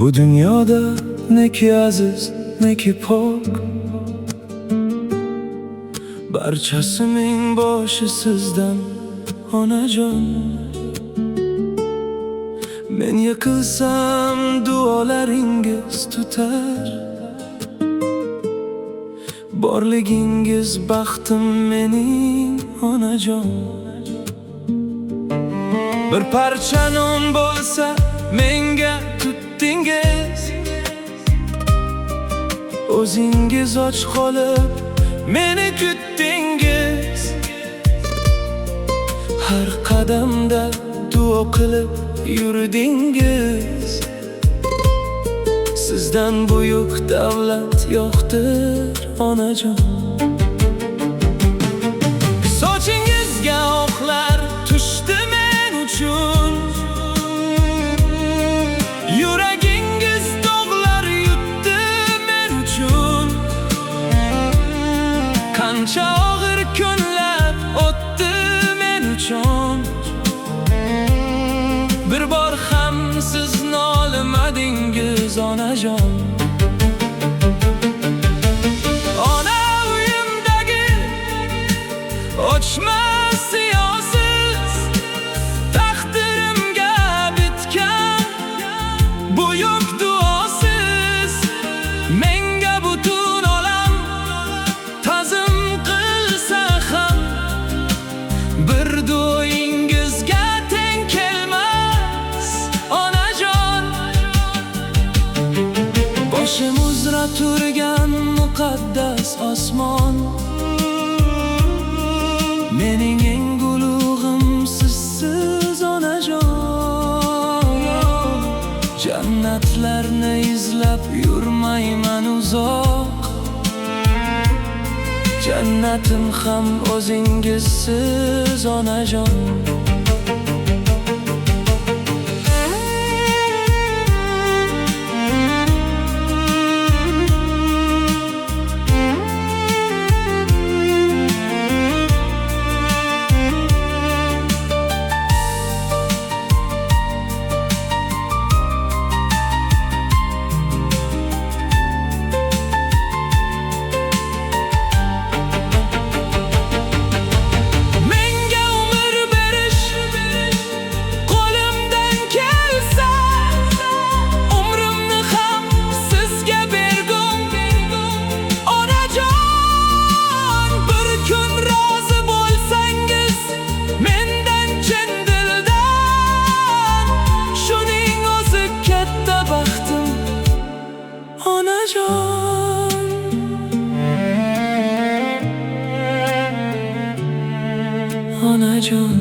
Bu dünyada ne ki aziz ne ki pok, barchasining boshi sizdan onajon. Men yiqilsam duolaringiz tutar, borligingiz baxtim mening onajon. Bir parcha non bo'lsa menga tutdingiz, o'zingiz och qolib meni kutdingiz. Har qadamda duo qilib yurdingiz. Sizdan buyuk davlat yo'qdir onajon. Sochingizga o'qlar tushdi men uchun, yuragingiz dog'lar yutdi men uchun. Qancha og'ir kunlar o'tdi men uchun, bir bor ham siz nolimadingiz onajon. Ona uyimdagi o'chmas siyosiz, taqdirimga bitgan buyuk duosiz. Menga butun olam ta'zim qilsa ham, bir duoingizga teng kelmas onajon. Boshim uzra turgan muqaddas osmon, mening eng ulug'im sizsiz onajon. Jannatlarni izlab yurmayman uzoq, jannatim ham o'zingizsiz onajon. Onajon.